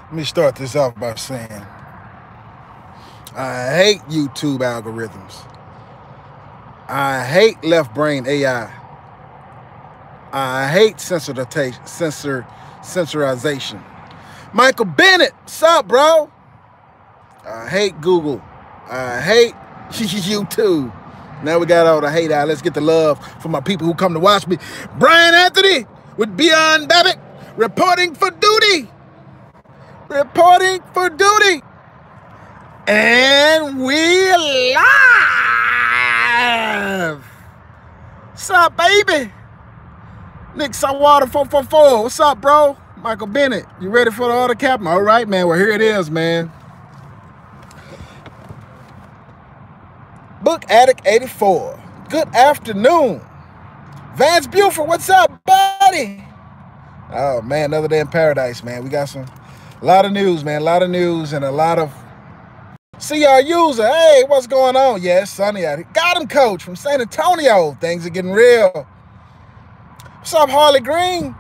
Let me start this off by saying I hate YouTube algorithms. I hate left brain AI. I hate censorization. Michael Bennett, what's up, bro? I hate Google. I hate YouTube. Now we got all the hate out. Let's get the love for my people who come to watch me. Brian Anthony with Beyond Babbitt, reporting for duty. Reporting for duty. And we live. What's up, baby? Nick Sawater 444. What's up, bro? Michael Bennett, you ready for the order, Captain? All right, man. Well, here it is, man. Book Addict 84. Good afternoon. Vance Buford, what's up, buddy? Oh, man, another day in paradise, man. We got a lot of news, man. A lot of news and a lot of CR user. Hey, what's going on? Yeah, it's sunny out here. Got him, coach, from San Antonio. Things are getting real. What's up, Harley Green?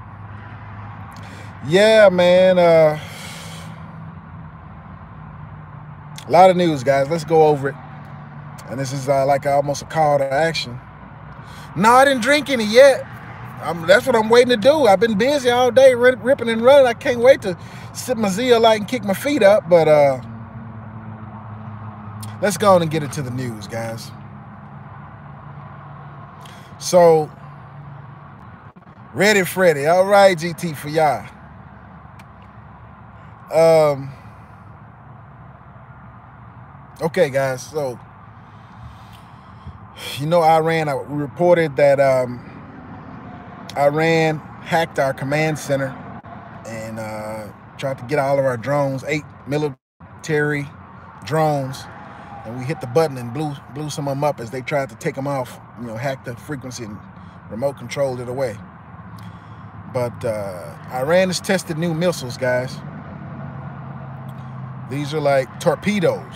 Yeah, man. A lot of news, guys. Let's go over it. And this is like almost a call to action. No, I didn't drink any yet. That's what I'm waiting to do. I've been busy all day ripping and running. I can't wait to sip my Zia Light and kick my feet up. But let's go on and get into the news, guys. So, ready, Freddy. All right, GT for y'all. Okay, guys. So, you know, Iran, we reported that Iran hacked our command center and tried to get all of our drones, 8 military drones, and we hit the button and blew some of them up as they tried to take them off, you know, hack the frequency and remote controlled it away. But Iran has tested new missiles, guys. These are like torpedoes.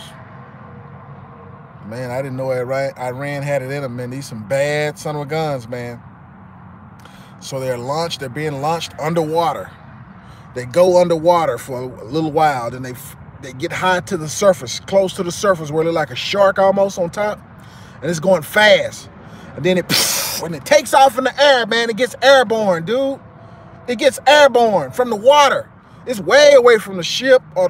Man, I didn't know Iran had it in them, man. These some bad son of a guns, man. So they're being launched underwater. They go underwater for a little while, then they get high to the surface, close to the surface, where they're like a shark almost on top, and it's going fast. And then when it takes off in the air, man, it gets airborne, dude. It gets airborne from the water. It's way away from the ship or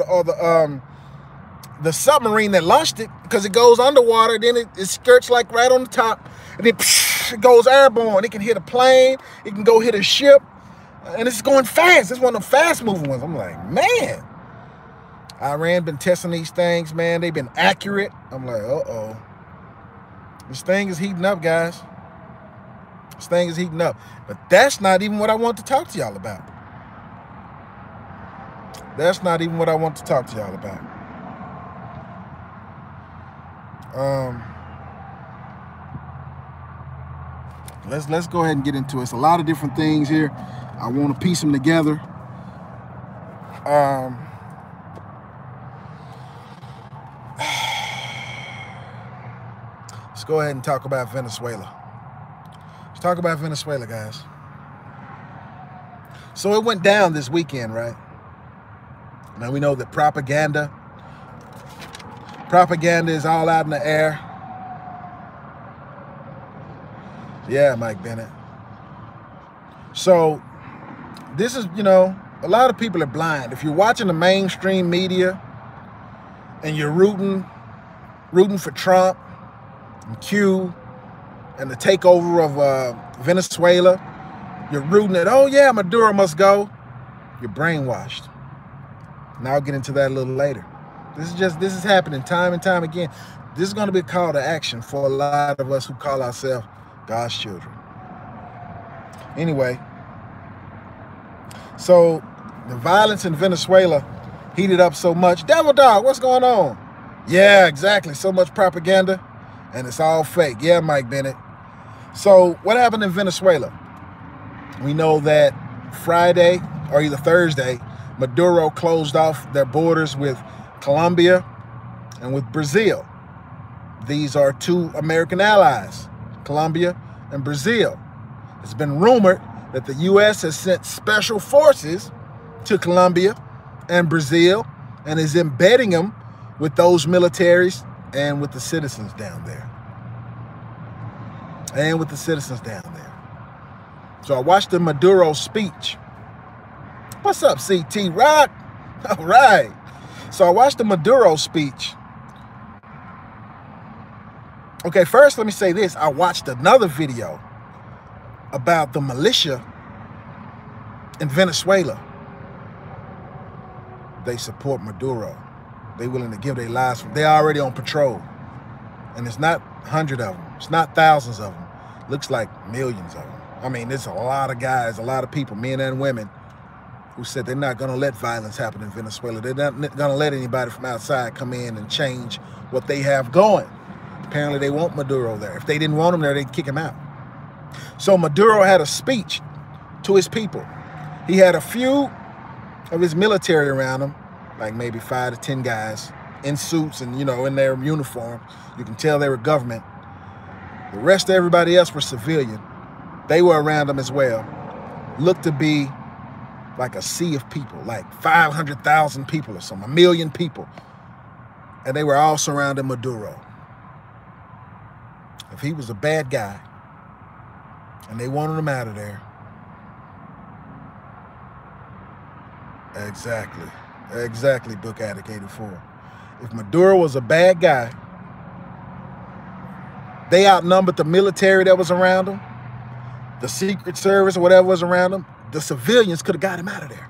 the submarine that launched it, because it goes underwater, then it skirts like right on the top, and then it goes airborne. It can hit a plane, it can go hit a ship, and it's going fast. It's one of the fast moving ones. I'm like, man, Iran been testing these things, man. They've been accurate. I'm like, uh-oh. This thing is heating up, guys. This thing is heating up. But that's not even what I want to talk to y'all about. That's not even what I want to talk to y'all about. Let's go ahead and get into it. It's a lot of different things here. I want to piece them together. Let's go ahead and talk about Venezuela. Let's talk about Venezuela, guys. So it went down this weekend, right? Now we know that propaganda is all out in the air. Yeah, Mike Bennett. So this is, you know, a lot of people are blind. If you're watching the mainstream media and you're rooting for Trump and Q and the takeover of Venezuela, you're rooting at, oh yeah, Maduro must go. You're brainwashed. And I'll get into that a little later. This is happening time and time again. This is going to be a call to action for a lot of us who call ourselves God's children. Anyway, so the violence in Venezuela heated up so much. Devil Dog, what's going on? Yeah, exactly. So much propaganda, and it's all fake. Yeah, Mike Bennett. So what happened in Venezuela? We know that Friday or either Thursday, Maduro closed off their borders with Colombia and with Brazil. These are 2 American allies, Colombia and Brazil. It's been rumored that the U.S. has sent special forces to Colombia and Brazil, and is embedding them with those militaries and with the citizens down there. So I watched the Maduro speech. What's up, CT Rock? All right. So I watched the Maduro speech. Okay, first let me say this. I watched another video about the militia in Venezuela. They support Maduro. They willing to give their lives. They're already on patrol. And it's not 100 of them. It's not thousands of them. Looks like millions of them. I mean, there's a lot of guys, a lot of people, men and women, who said they're not going to let violence happen in Venezuela. They're not going to let anybody from outside come in and change what they have going. Apparently, they want Maduro there. If they didn't want him there, they'd kick him out. So Maduro had a speech to his people. He had a few of his military around him, like maybe 5 to 10 guys in suits and, you know, in their uniform. You can tell they were government. The rest of everybody else were civilian. They were around him as well. Looked to be like a sea of people, like 500,000 people or something, 1 million people. And they were all surrounding Maduro. If he was a bad guy and they wanted him out of there. Exactly, Book Addict 84. If Maduro was a bad guy, they outnumbered the military that was around him, the Secret Service or whatever was around him. The civilians could have got him out of there.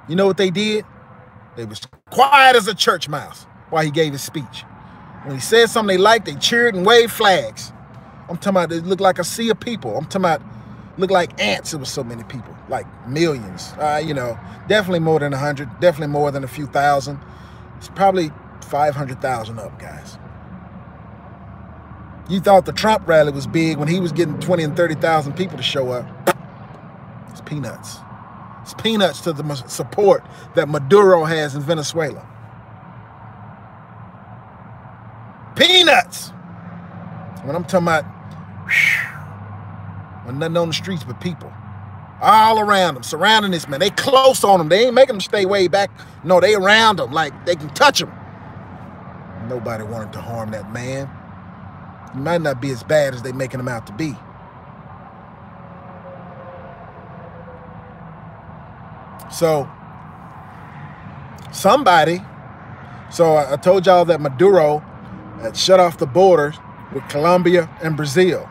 You know what they did? They was quiet as a church mouse while he gave his speech. When he said something they liked, they cheered and waved flags. I'm talking about it looked like a sea of people. I'm talking about looked like ants. It was so many people, like millions. You know, definitely more than 100, definitely more than a few thousand. It's probably 500,000 up, guys. You thought the Trump rally was big when he was getting 20 and 30,000 people to show up. It's peanuts. It's peanuts to the support that Maduro has in Venezuela. Peanuts! When I'm talking about, when nothing on the streets but people. All around them, surrounding this man. They close on him. They ain't making them stay way back. No, they around him like they can touch him. Nobody wanted to harm that man. He might not be as bad as they making him out to be. So, I told y'all that Maduro had shut off the borders with Colombia and Brazil.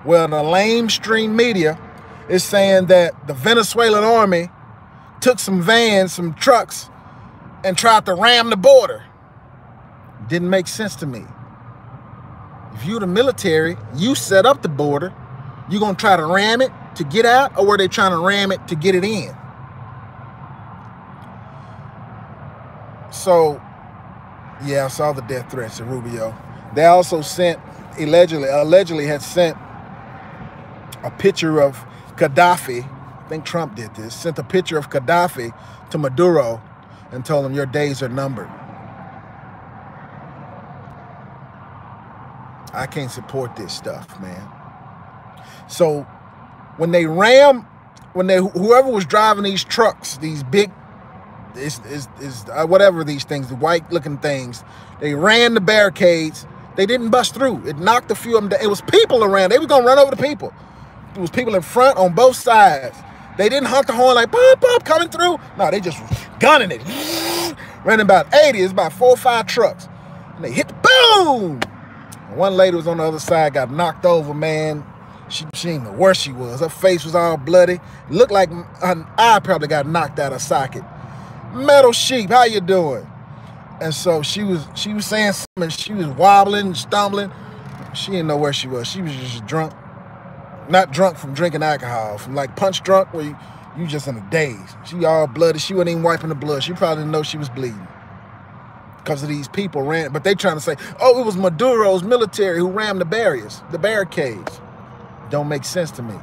Well, the lamestream media is saying that the Venezuelan army took some vans, some trucks, and tried to ram the border. Didn't make sense to me. If you the military, you set up the border, you gonna try to ram it to get out, or were they trying to ram it to get it in? So, yeah, I saw the death threats to Rubio. They also sent, allegedly had sent a picture of Gaddafi. I think Trump did this. Sent a picture of Gaddafi to Maduro and told him your days are numbered. I can't support this stuff, man. So when they whoever was driving these trucks, these big, whatever these things, the white looking things, they ran the barricades. They didn't bust through. It knocked a few of them down. It was people around. They were gonna run over the people. It was people in front on both sides. They didn't honk the horn like, pop, pop, coming through. No, they just gunning it. Ran about 80, it's about 4 or 5 trucks. And they hit the boom. And one lady was on the other side, got knocked over, man. She didn't know where she was. Her face was all bloody. It looked like her eye probably got knocked out of socket. Metal Sheep, how you doing? And so she was saying something. She was wobbling, stumbling. She didn't know where she was. She was just drunk. Not drunk from drinking alcohol, from like punch drunk where you just in a daze. She all bloody. She wasn't even wiping the blood. She probably didn't know she was bleeding. Because of these people ran, but they trying to say, oh, it was Maduro's military who rammed the barricades. Don't make sense to me.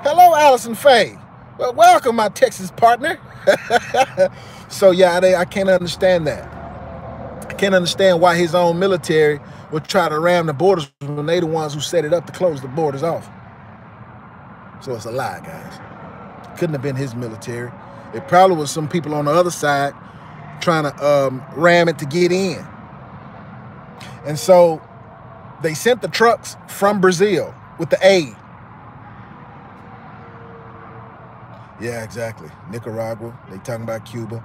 Hello, Allison Faye. Well, welcome, my Texas partner. So yeah, I can't understand that. I can't understand why his own military would try to ram the borders when they the ones who set it up to close the borders off. So it's a lie, guys. Couldn't have been his military. It probably was some people on the other side trying to ram it to get in. And so they sent the trucks from Brazil with the aid. Yeah, exactly. Nicaragua. They talking about Cuba.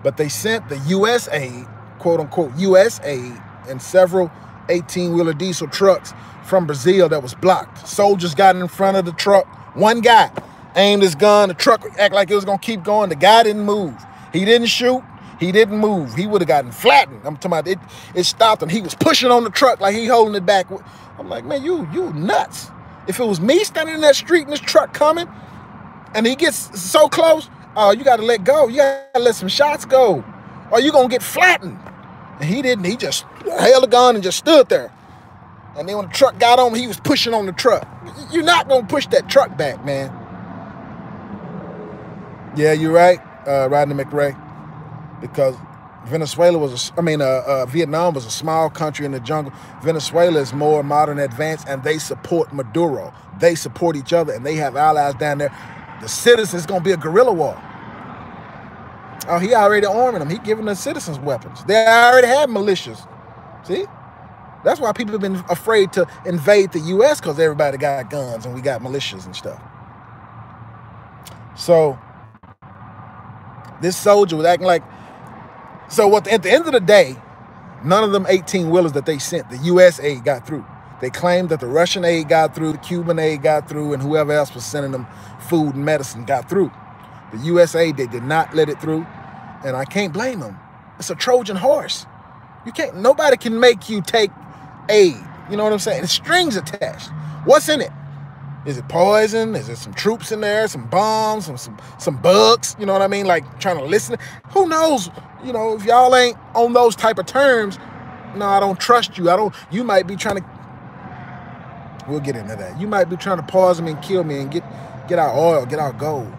But they sent the U.S. aid, quote unquote, U.S. aid, and several 18-wheeler diesel trucks from Brazil that was blocked. Soldiers got in front of the truck. One guy aimed his gun. The truck acted like it was going to keep going. The guy didn't move. He didn't shoot. He didn't move. He would have gotten flattened. I'm talking about it. It stopped him. He was pushing on the truck like he holding it back. I'm like, man, you nuts. If it was me standing in that street and this truck coming, and he gets so close, oh, you got to let go. You got to let some shots go, or you're going to get flattened. And he didn't. He just held a gun and just stood there. And then when the truck got on, he was pushing on the truck. You're not going to push that truck back, man. Yeah, you're right, Rodney McRae. Because Vietnam was a small country in the jungle. Venezuela is more modern, advanced, and they support Maduro. They support each other, and they have allies down there. The citizens going to be a guerrilla war. Oh, he already arming them. He giving the citizens weapons. They already have militias. See? That's why people have been afraid to invade the U.S. because everybody got guns and we got militias and stuff. So this soldier was acting like... So at the end of the day, none of them 18-wheelers that they sent, the U.S. aid got through. They claimed that the Russian aid got through, the Cuban aid got through, and whoever else was sending them food and medicine got through. The U.S. aid, they did not let it through, and I can't blame them. It's a Trojan horse. Nobody can make you take aid. You know what I'm saying? It's strings attached. What's in it? Is it poison? Is there some troops in there? Some bombs? Some bugs? You know what I mean? Like trying to listen. Who knows? You know, if y'all ain't on those type of terms, no, I don't trust you. You might be trying to, we'll get into that. You might be trying to poison me and kill me and get our oil, get our gold.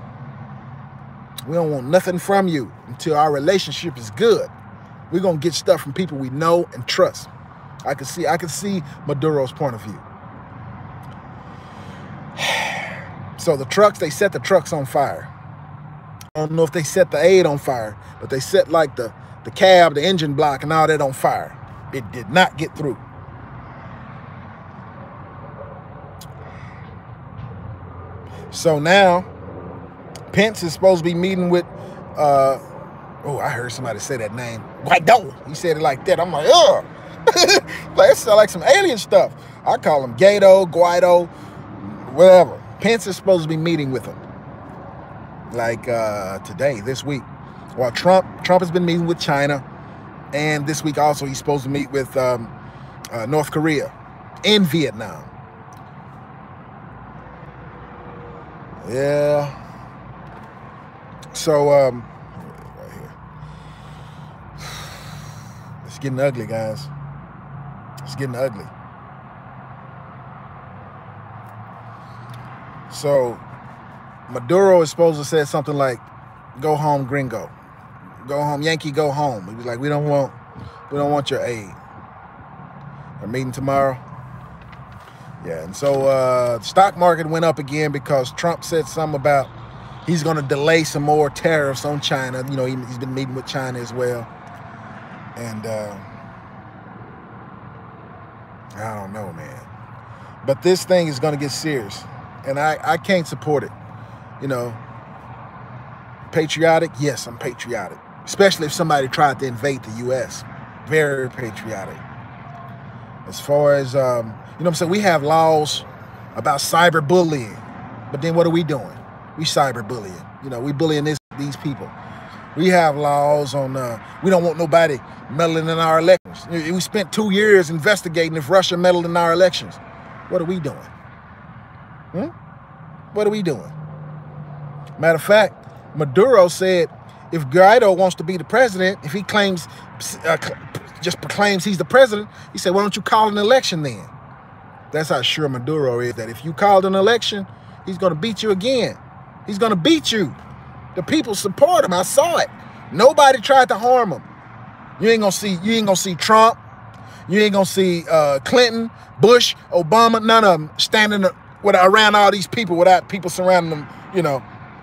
We don't want nothing from you until our relationship is good. We're going to get stuff from people we know and trust. I can see Maduro's point of view. So the trucks, they set the trucks on fire. I don't know if they set the aid on fire, but they set like the cab, the engine block, and all that on fire. It did not get through. So now, Pence is supposed to be meeting with, oh, I heard somebody say that name, Guaido. He said it like that. I'm like, ugh. Like, it sounds like some alien stuff. I call him Guaido, whatever. Pence is supposed to be meeting with him. Like today, this week. Well, Trump has been meeting with China. And this week also, he's supposed to meet with North Korea and Vietnam. Yeah. So, right here. It's getting ugly, guys. It's getting ugly. So, Maduro is supposed to say something like, "Go home, gringo. Go home, Yankee, go home." He'd be like, we don't want your aid. We're meeting tomorrow. Yeah, and so the stock market went up again because Trump said something about he's going to delay some more tariffs on China. You know, he's been meeting with China as well. And I don't know, man. But this thing is going to get serious. And I can't support it. You know, patriotic? Yes, I'm patriotic. Especially if somebody tried to invade the U.S. Very patriotic. As far as, you know what I'm saying? We have laws about cyberbullying. But then what are we doing? We cyberbullying. You know, we bullying these people. We have laws on, we don't want nobody meddling in our elections. We spent 2 years investigating if Russia meddled in our elections. What are we doing? What are we doing? Matter of fact, Maduro said if Guaido wants to be the president, if he claims, just proclaims he's the president, he said, why don't you call an election then? That's how sure Maduro is that if you called an election, he's going to beat you again. He's going to beat you. The people support him. I saw it. Nobody tried to harm him. You ain't gonna see Trump. You ain't gonna see Clinton, Bush, Obama. None of them standing around all these people without people surrounding them. You know,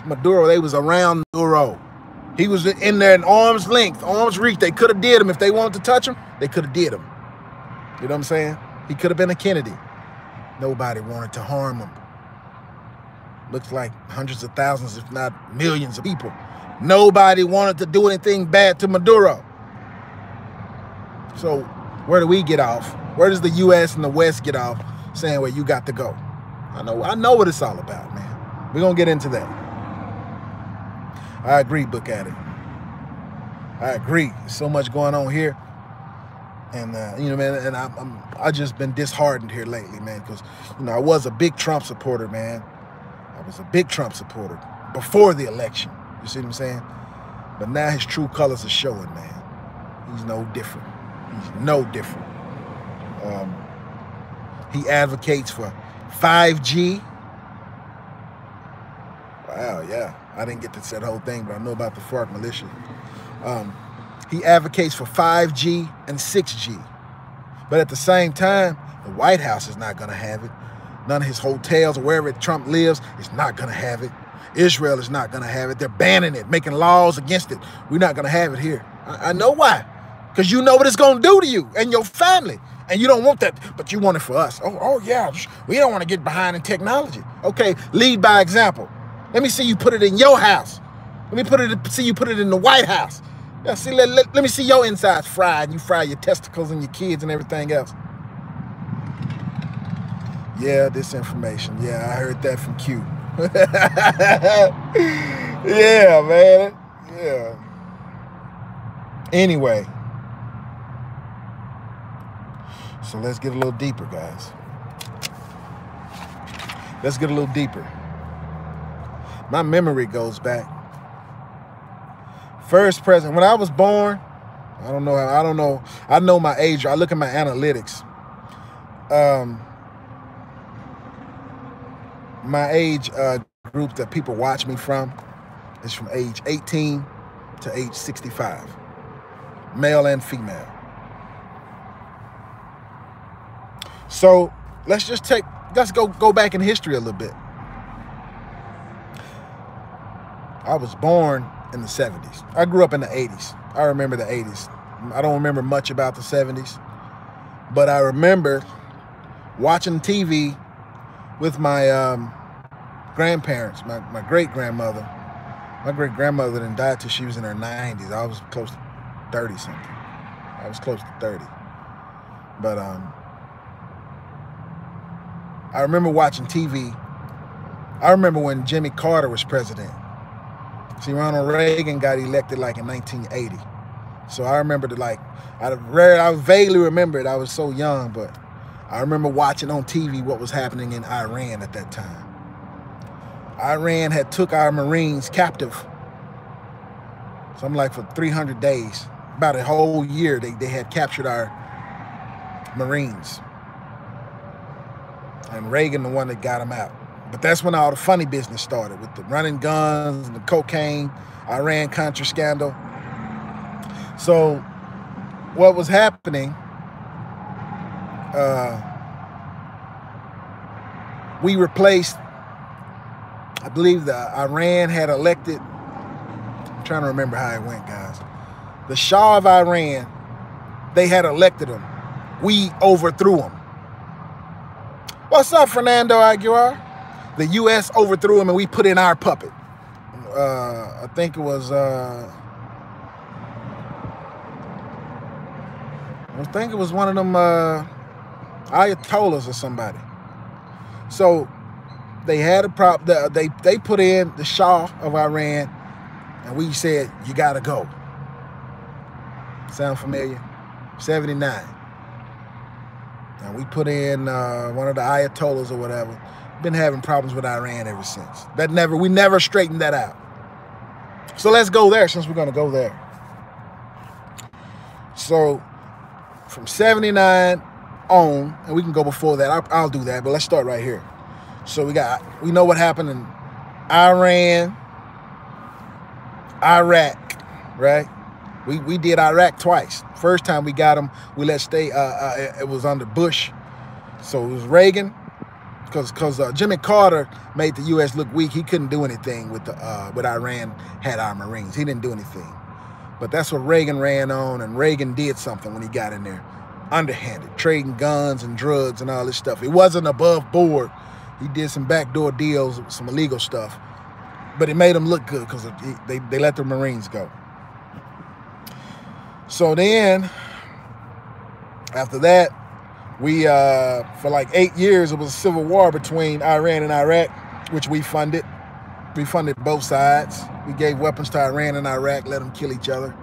Maduro. They was around Maduro. He was in there in arm's length, arm's reach. They could have did him. If they wanted to touch him, they could have did him. You know what I'm saying? He could have been a Kennedy. Nobody wanted to harm him. Looks like hundreds of thousands, if not millions of people. Nobody wanted to do anything bad to Maduro. So where do we get off? Where does the U.S. and the West get off saying, well, you got to go? I know what it's all about, man. We're going to get into that. I agree, Book Addict. I agree. There's so much going on here. And, you know, man, and I just been disheartened here lately, man, because, you know, I was a big Trump supporter, man. I was a big Trump supporter before the election. You see what I'm saying? But now his true colors are showing, man. He's no different. He's no different. He advocates for 5G. Wow, yeah. I didn't get to say the whole thing, but I know about the FARC militia. He advocates for 5G and 6G. But at the same time, the White House is not going to have it. None of his hotels or wherever Trump lives is not going to have it. Israel is not going to have it. They're banning it, making laws against it. We're not going to have it here. I know why. Because you know what it's going to do to you and your family. And you don't want that, but you want it for us. Oh yeah, we don't want to get behind in technology. Okay, lead by example. Let me see you put it in your house. Let me see you put it in the White House. Yeah, see, let me see your insides fried, and you fry your testicles and your kids and everything else. Yeah, disinformation. Yeah, I heard that from Q. Yeah, man. Yeah. Anyway. So let's get a little deeper, guys. Let's get a little deeper. My memory goes back. First president, when I was born, I don't know. I know my age. I look at my analytics. My age group that people watch me from is from age 18 to age 65, male and female. So let's go back in history a little bit. I was born in the 70s. I grew up in the 80s. I remember the 80s. I don't remember much about the 70s, but I remember watching TV with my grandparents, my great-grandmother. My great-grandmother didn't die till she was in her 90s. I was close to 30-something. I was close to 30. But I remember watching TV. I remember when Jimmy Carter was president. See, Ronald Reagan got elected like in 1980. So I remember I vaguely remember it. I was so young, but I remember watching on TV what was happening in Iran at that time. Iran had took our Marines captive. Something like for 300 days. About a whole year, they had captured our Marines. And Reagan, the one that got them out. But that's when all the funny business started, with the running guns and the cocaine, Iran-Contra scandal. So what was happening, we replaced, I believe Iran had elected, I'm trying to remember how it went, guys. The Shah of Iran, they had elected him. We overthrew him. What's up, Fernando Aguilar? The U.S. overthrew him and we put in our puppet. I think it was one of them Ayatollahs or somebody. So they had a prop. They put in the Shah of Iran, and we said, you gotta go. Sound familiar? 79. And we put in one of the Ayatollahs or whatever. Been having problems with Iran ever since. We never straightened that out. So let's go there, since we're gonna go there. So from 79 on, and we can go before that. I'll do that, but let's start right here. So we know what happened in Iran, Iraq, right? We did Iraq twice. First time we got them, we let stay. It was under Bush, so it was Reagan, because Jimmy Carter made the U.S. look weak. He couldn't do anything with Iran had our Marines. He didn't do anything. But that's what Reagan ran on, and Reagan did something when he got in there. Underhanded, trading guns and drugs and all this stuff. It wasn't above board. He did some backdoor deals, some illegal stuff. But it made him look good because they let the Marines go. So then, after that, we, for like 8 years, it was a civil war between Iran and Iraq, which we funded. We funded both sides. We gave weapons to Iran and Iraq, let them kill each other.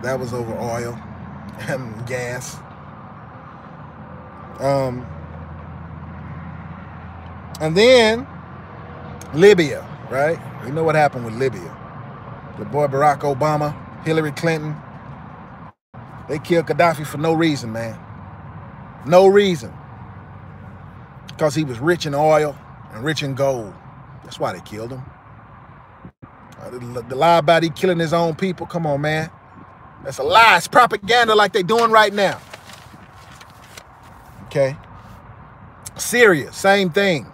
That was over oil and gas. And then Libya, right? We know what happened with Libya. The boy Barack Obama, Hillary Clinton, they killed Gaddafi for no reason, man. No reason. Because he was rich in oil and rich in gold. That's why they killed him. The lie about he killing his own people, come on, man. That's a lie. It's propaganda like they're doing right now. Okay? Syria, same thing.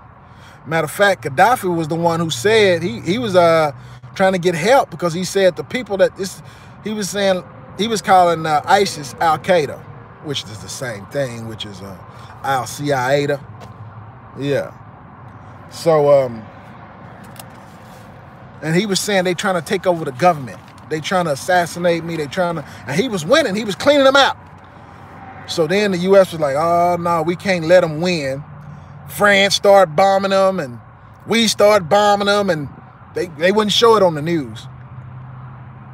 Matter of fact, Gaddafi was the one who said he was trying to get help because he said the people that he was calling ISIS Al-Qaeda, which is the same thing, which is Al-Qaeda. Yeah. So, and he was saying they trying to take over the government. They trying to assassinate me. And he was winning. He was cleaning them out. So then the U.S. was like, oh, no, we can't let them win. France started bombing them, and we started bombing them, and they wouldn't show it on the news.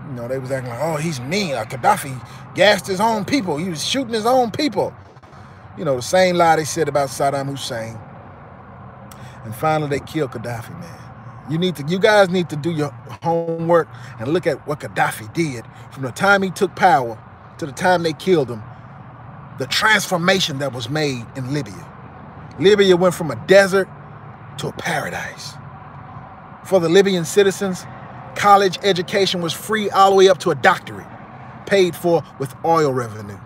You know, they was acting like, oh, he's mean. Like Gaddafi gassed his own people. He was shooting his own people. You know, the same lie they said about Saddam Hussein. And finally, they killed Gaddafi, man. You guys need to do your homework and look at what Gaddafi did from the time he took power to the time they killed him. The transformation that was made in Libya. Libya went from a desert to a paradise. For the Libyan citizens, college education was free all the way up to a doctorate, paid for with oil revenue.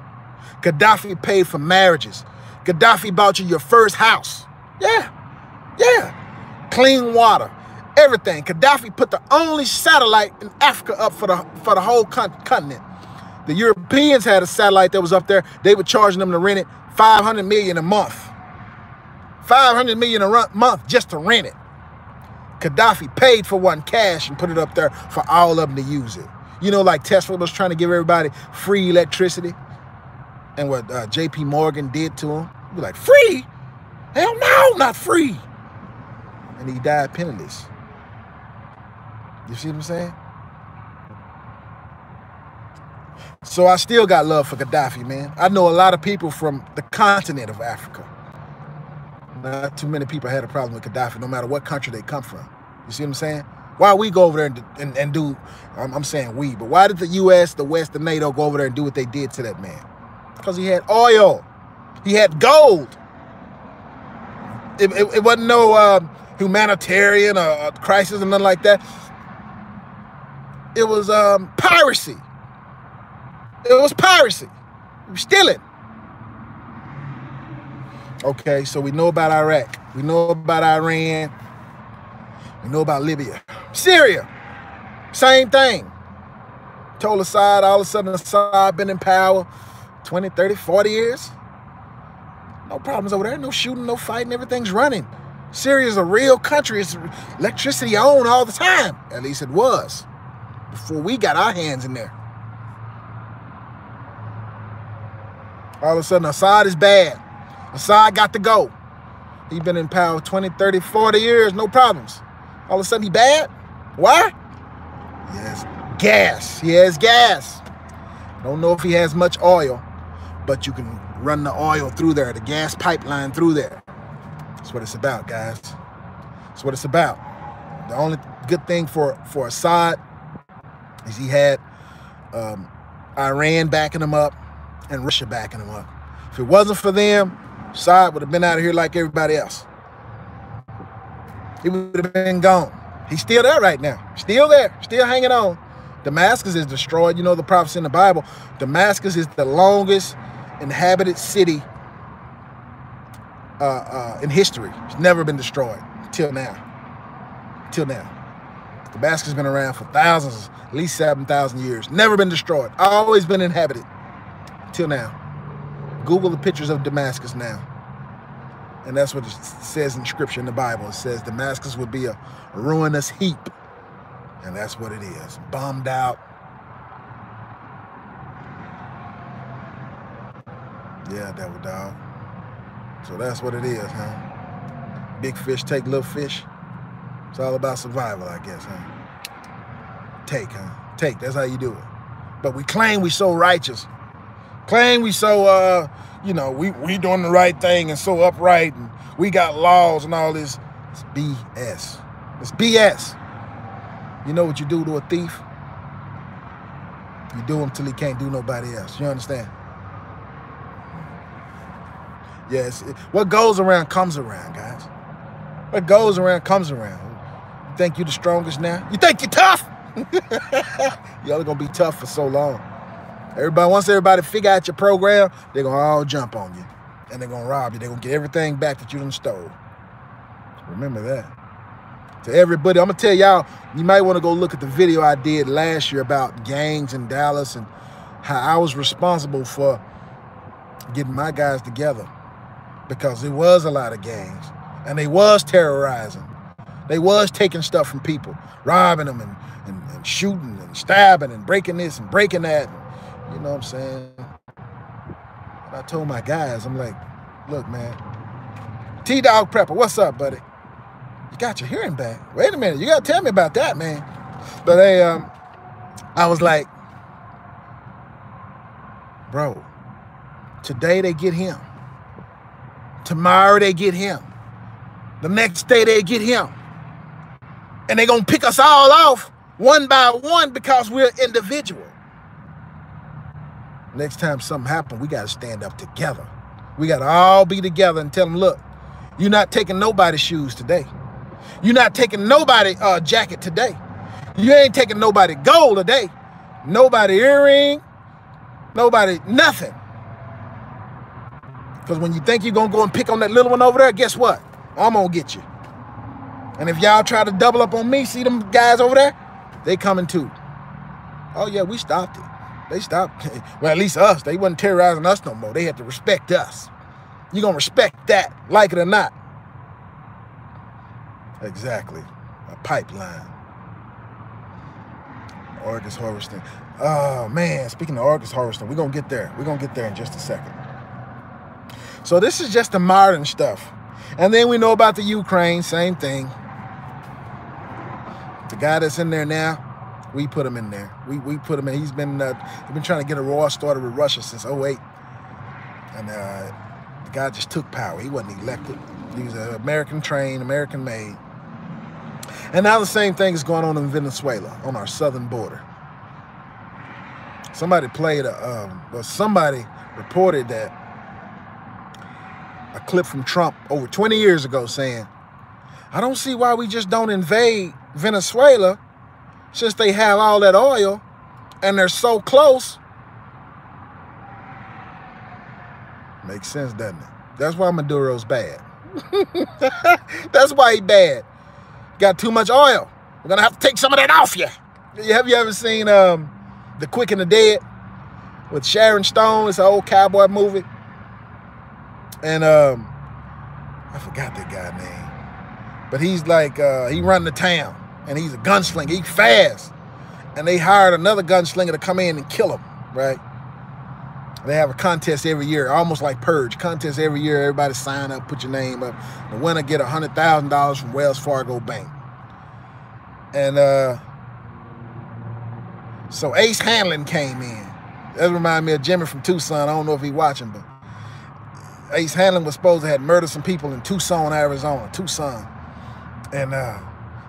Gaddafi paid for marriages. Gaddafi bought you your first house. Yeah. Clean water, everything. Gaddafi put the only satellite in Africa up for the whole continent. The Europeans had a satellite that was up there. They were charging them to rent it $500 million a month. $500 million a month just to rent it. Gaddafi paid for one cash and put it up there for all of them to use it. You know, like Tesla was trying to give everybody free electricity. And what JP Morgan did to him. He was like, free? Hell no, not free. And he died penniless. You see what I'm saying? So I still got love for Gaddafi, man. I know a lot of people from the continent of Africa. Not too many people had a problem with Gaddafi, no matter what country they come from. You see what I'm saying? Why we go over there and do, I'm saying we, but why did the U.S., the West, the NATO go over there and do what they did to that man? Because he had oil. He had gold. It wasn't no humanitarian or crisis or nothing like that. It was piracy. It was piracy. He was stealing. Okay, so we know about Iraq. We know about Iran. We know about Libya. Syria, same thing. Told Assad, all of a sudden Assad been in power 20, 30, 40 years. No problems over there. No shooting, no fighting. Everything's running. Syria is a real country. It's electricity on all the time. At least it was before we got our hands in there. All of a sudden, Assad is bad. Assad got to go. He's been in power 20, 30, 40 years, no problems. All of a sudden, he bad? Why? He has gas. He has gas. Don't know if he has much oil, but you can run the oil through there, the gas pipeline through there. That's what it's about, guys. That's what it's about. The only good thing for Assad is he had Iran backing him up and Russia backing him up. If it wasn't for them, Assad would have been out of here like everybody else. He would have been gone. He's still there right now. Still there. Still hanging on. Damascus is destroyed. You know the prophecy in the Bible. Damascus is the longest inhabited city in history. It's never been destroyed till now. Till now. Damascus has been around for thousands, at least 7,000 years. Never been destroyed. Always been inhabited till now. Google the pictures of Damascus now. And that's what it says in scripture in the Bible. It says Damascus would be a ruinous heap. And that's what it is. Bombed out. Yeah, devil dog. So that's what it is, huh? Big fish take little fish. It's all about survival, I guess, huh? Take, huh? Take, that's how you do it. But we claim we so righteous. Claim we so, you know, we doing the right thing and so upright and we got laws and all this. It's BS. It's BS. You know what you do to a thief? You do him till he can't do nobody else. You understand? Yes. What goes around comes around, guys. What goes around comes around. You think you're the strongest now? You think you're tough? You're only gonna be tough for so long. Once everybody figure out your program, they're gonna all jump on you. And they're gonna rob you. They're gonna get everything back that you done stole. Remember that. To everybody, I'm gonna tell y'all, you might want to go look at the video I did last year about gangs in Dallas and how I was responsible for getting my guys together. Because there was a lot of gangs. And they was terrorizing. They was taking stuff from people, robbing them and shooting and stabbing and breaking this and breaking that. And, you know what I'm saying? And I told my guys, I'm like, look, man, T-Dog Prepper, what's up, buddy? You got your hearing back. Wait a minute, you got to tell me about that, man. But hey, I was like, bro, today they get him. Tomorrow they get him. The next day they get him. And they're going to pick us all off one by one because we're individual. Next time something happens, we got to stand up together. We got to all be together and tell them, look, you're not taking nobody's shoes today. You're not taking nobody's jacket today. You ain't taking nobody gold today. Nobody earring. Nobody nothing. Because when you think you're going to go and pick on that little one over there, guess what? I'm going to get you. And if y'all try to double up on me, see them guys over there? They coming too. Oh, yeah, we stopped it. They stopped. Well, at least us. They wasn't terrorizing us no more. They had to respect us. You're going to respect that, like it or not. Exactly. A pipeline. Orcas harvesting. Oh, man. Speaking of orcas harvesting, we're going to get there. We're going to get there in just a second. So this is just the modern stuff. And then we know about the Ukraine, same thing. The guy that's in there now, we put him in there. We put him in. He's been trying to get a war started with Russia since 2008. And the guy just took power. He wasn't elected. He was an American trained, American made. And now the same thing is going on in Venezuela, on our southern border. Somebody somebody reported that a clip from Trump over 20 years ago saying, I don't see why we just don't invade Venezuela since they have all that oil and they're so close. Makes sense, doesn't it? That's why Maduro's bad. That's why he bad. Got too much oil. We're gonna have to take some of that off you. Have you ever seen The Quick and the Dead with Sharon Stone? It's an old cowboy movie. And I forgot that guy's name. But he's like, he run the town. And he's a gunslinger. He's fast. And they hired another gunslinger to come in and kill him, right? They have a contest every year, almost like Purge. Contest every year. Everybody sign up, put your name up. The winner get $100,000 from Wells Fargo Bank. And so Ace Hanlon came in. That reminds me of Jimmy from Tucson. I don't know if he's watching, but Ace Hanlon was supposed to have murdered some people in Tucson, Arizona. And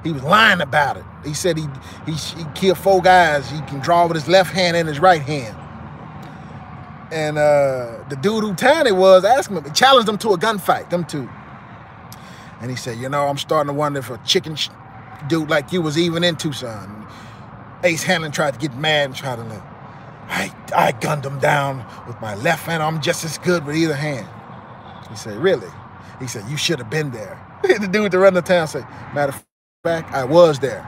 he was lying about it. He said he killed 4 guys. He can draw with his left hand and his right hand. And the dude who town it was asked him, challenged him to a gunfight, them two. And he said, you know, I'm starting to wonder if a chicken dude like you was even in Tucson. Ace Hanlon tried to get mad and tried to, I gunned him down with my left hand. I'm just as good with either hand. He said, really? He said, you should have been there. The dude that run the town said, matter of fact, I was there.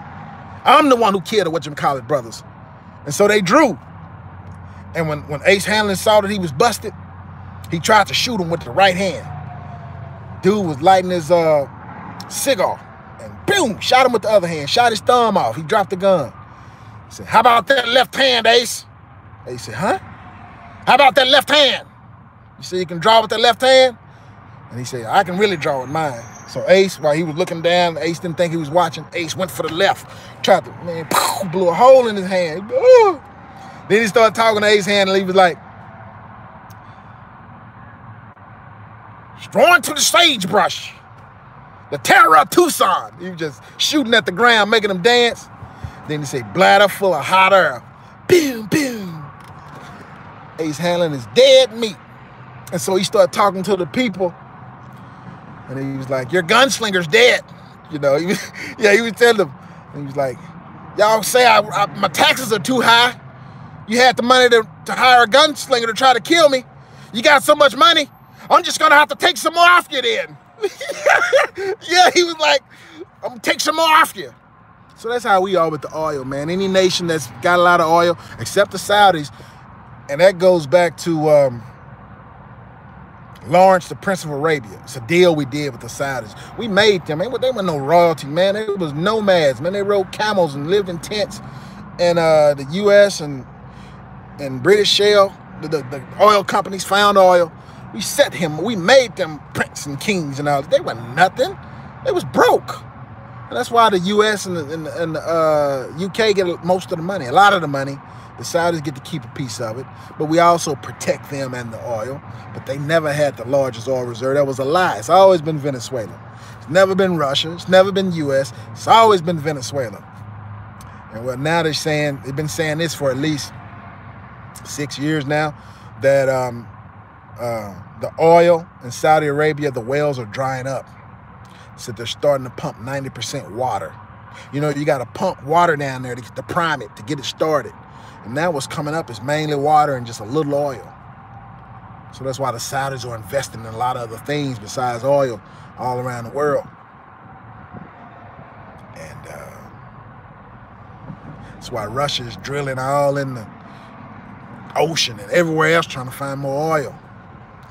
I'm the one who killed the whatchamacallit brothers. And so they drew. And when Ace Hanlon saw that he was busted, he tried to shoot him with the right hand. Dude was lighting his cigar and boom, shot him with the other hand, shot his thumb off. He dropped the gun. He said, how about that left hand, Ace? Ace said, huh? How about that left hand? You say you can draw with the left hand? And he said, I can really draw with mine. So Ace, while he was looking down, Ace didn't think he was watching. Ace went for the left, tried to, man, blew a hole in his hand. Then he started talking to Ace hand, and he was like, strong to the sagebrush, the terror of Tucson. He was just shooting at the ground, making them dance. Then he said, bladder full of hot air. Boom, boom. Ace Hanlon is dead meat. And so he started talking to the people. And he was like, your gunslinger's dead. You know, he was telling them. And he was like, y'all say my taxes are too high. You had the money to hire a gunslinger to try to kill me. You got so much money, I'm just gonna have to take some more off you then. Yeah, he was like, I'm gonna take some more off you. So that's how we are with the oil, man. Any nation that's got a lot of oil, except the Saudis, and that goes back to Lawrence, the Prince of Arabia. It's a deal we did with the Saudis. We made them. They were no royalty, man. They was nomads, man. They rode camels and lived in tents. And the U.S. and British shale, the oil companies found oil. We made them prince and kings and all. They were nothing. They was broke. And that's why the U.S. and the U.K. get most of the money, a lot of the money. The Saudis get to keep a piece of it, but we also protect them and the oil. But they never had the largest oil reserve. That was a lie. It's always been Venezuela. It's never been Russia. It's never been U.S. It's always been Venezuela. And well, now they've been saying this for at least 6 years now, that the oil in Saudi Arabia, the wells are drying up. So they're starting to pump 90% water. You know, you got to pump water down there to prime it, to get it started. And now what's coming up is mainly water and just a little oil. So that's why the Saudis are investing in a lot of other things besides oil all around the world. And that's why Russia is drilling all in the ocean and everywhere else trying to find more oil.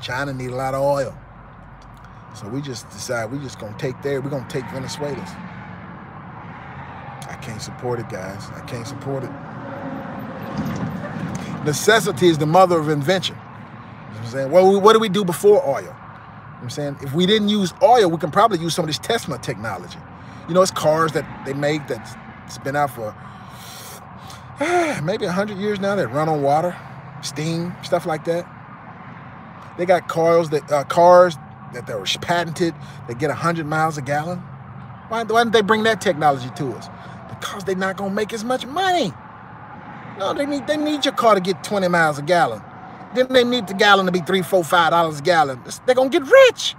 China need a lot of oil. So we just decided we're just going to take we're going to take Venezuela's. I can't support it, guys. I can't support it. Necessity is the mother of invention. You know what I'm saying? Well, what do we do before oil? You know what I'm saying? If we didn't use oil, we can probably use some of this Tesla technology. You know, it's cars that they make that's been out for maybe 100 years now that run on water, steam, stuff like that. They got cars that they were patented that get 100 miles a gallon. Why didn't they bring that technology to us? Because they're not gonna make as much money. No, they need your car to get 20 miles a gallon. Then they need the gallon to be $3, $4, $5 a gallon. They're gonna get rich.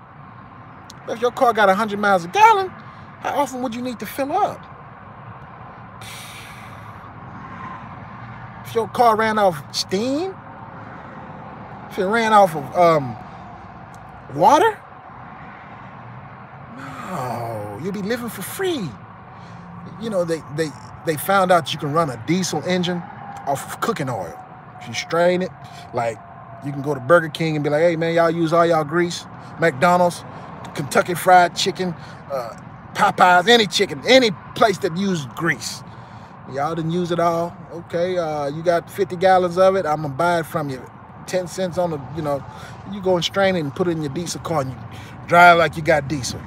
But if your car got 100 miles a gallon, how often would you need to fill up? If your car ran off steam, if it ran off of water, no, you'd be living for free. You know, they found out you can run a diesel engine off of cooking oil. If you strain it, like you can go to Burger King and be like, hey man, y'all use all y'all grease. McDonald's, Kentucky Fried Chicken, Popeyes, any chicken, any place that used grease. Y'all didn't use it all. Okay, you got 50 gallons of it. I'm gonna buy it from you. 10 cents on the, you know, you go and strain it and put it in your diesel car and you drive like you got diesel.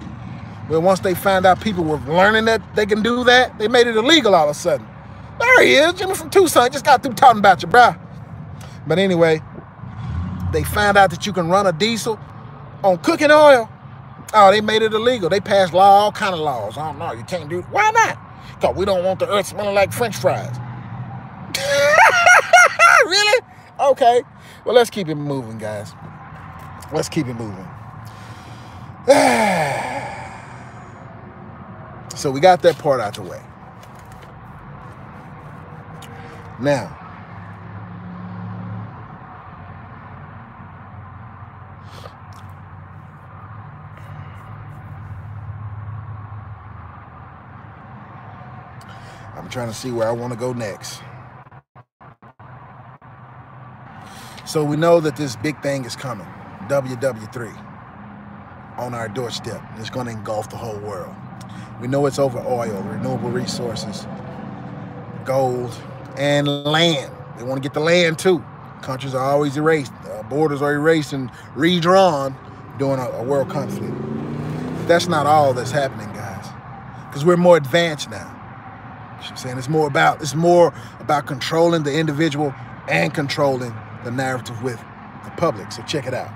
But once they found out people were learning that they can do that, they made it illegal all of a sudden. There he is, Jimmy from Tucson. Just got through talking about you, bruh. But anyway, they found out that you can run a diesel on cooking oil. Oh, they made it illegal. They passed all kind of laws. I don't know, you can't do it. Why not? Because we don't want the earth smelling like French fries. Really? Okay. Well, let's keep it moving, guys. Let's keep it moving. So we got that part out the way. Now, I'm trying to see where I want to go next. So we know that this big thing is coming, WW3, on our doorstep. It's going to engulf the whole world. We know it's over oil, renewable resources, gold, and land. They want to get the land too. Countries are always erased. Borders are erased and redrawn during a world conflict. But that's not all that's happening, guys, because we're more advanced now. You know what I'm saying? It's more about controlling the individual and controlling the narrative with the public. So check it out.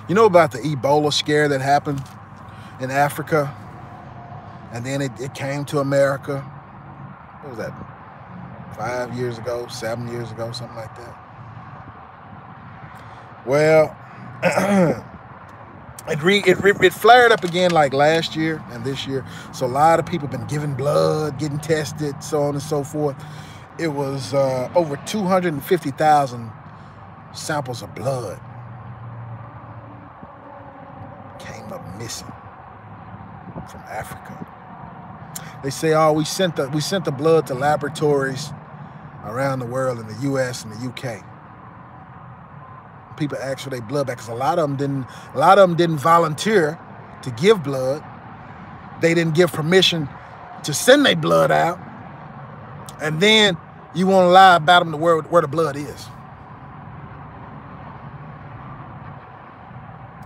You know about the Ebola scare that happened in Africa, and then it came to America? What was that? 5 years ago, 7 years ago, something like that. Well, it flared up again like last year and this year. So a lot of people have been giving blood, getting tested, so on and so forth. It was over 250,000 samples of blood came up missing from Africa. They say, oh, we sent the blood to laboratories around the world in the U.S. and the U.K. People asked for their blood back because a lot of them didn't volunteer to give blood. They didn't give permission to send their blood out. And then you want to lie about them to where the blood is.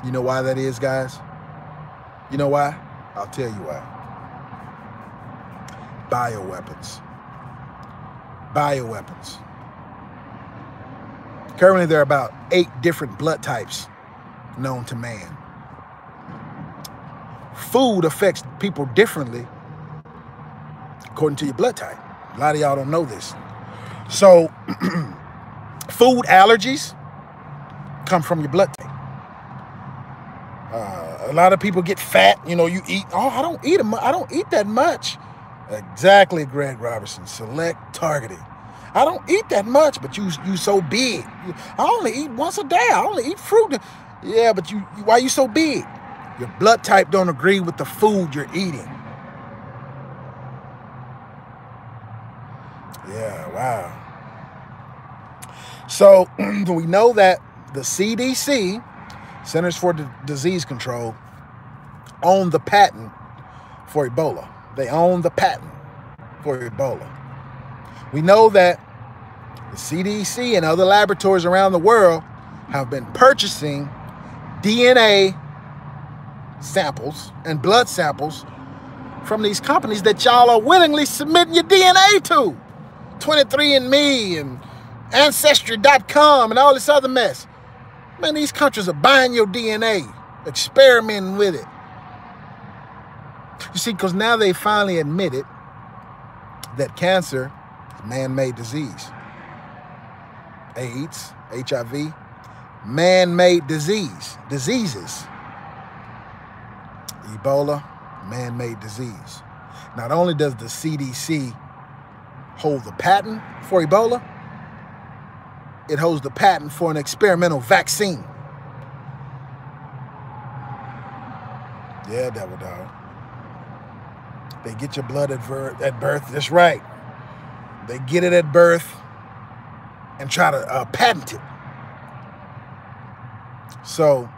You know why that is, guys? You know why? I'll tell you why. Bioweapons. Bioweapons. Currently, there are about 8 different blood types known to man. Food affects people differently according to your blood type. A lot of y'all don't know this. So, food allergies come from your blood type. A lot of people get fat. You know, you eat. Oh, I don't eat that much. Exactly, Greg Robertson. Select targeting. I don't eat that much, but you so big. I only eat once a day. I only eat fruit. Yeah, but why you so big? Your blood type don't agree with the food you're eating. Yeah, wow. So we know that the CDC, Centers for Disease Control, own the patent for Ebola. They own the patent for Ebola. We know that the CDC and other laboratories around the world have been purchasing DNA samples and blood samples from these companies that y'all are willingly submitting your DNA to. 23andMe and Ancestry.com and all this other mess. Man, these countries are buying your DNA, experimenting with it. You see, because now they finally admitted that cancer is a man-made disease. AIDS, HIV, man-made diseases. Ebola, man-made disease. Not only does the CDC hold the patent for Ebola, it holds the patent for an experimental vaccine. Yeah, devil dog. They get your blood at birth. That's right. They get it at birth and try to patent it. So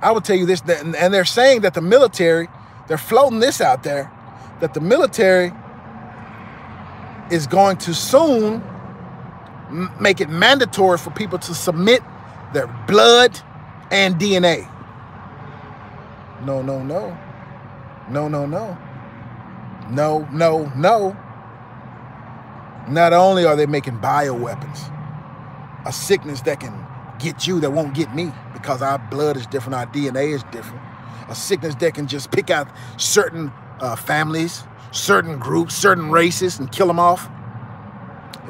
I would tell you this, and they're saying that the military, they're floating this out there, that the military is going to soon make it mandatory for people to submit their blood and DNA. No, no, no. No, no, no. No, no, no. Not only are they making bioweapons, a sickness that can get you that won't get me because our blood is different, our DNA is different. A sickness that can just pick out certain families, certain groups, certain races and kill them off.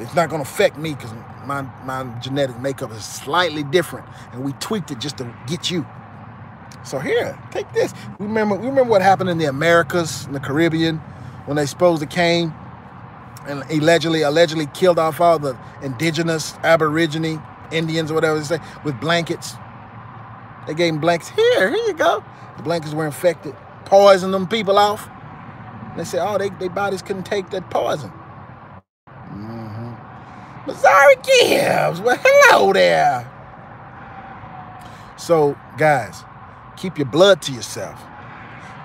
It's not going to affect me because my genetic makeup is slightly different and we tweaked it just to get you. So here, take this. We remember what happened in the Americas, in the Caribbean, when they supposedly came and allegedly killed off all the indigenous, Aborigine, Indians or whatever they say, with blankets. They gave them blankets. Here you go. The blankets were infected. Poisoned them people off. And they say, oh, they bodies couldn't take that poison. Missouri Gibbs, well, hello there. So, guys, keep your blood to yourself.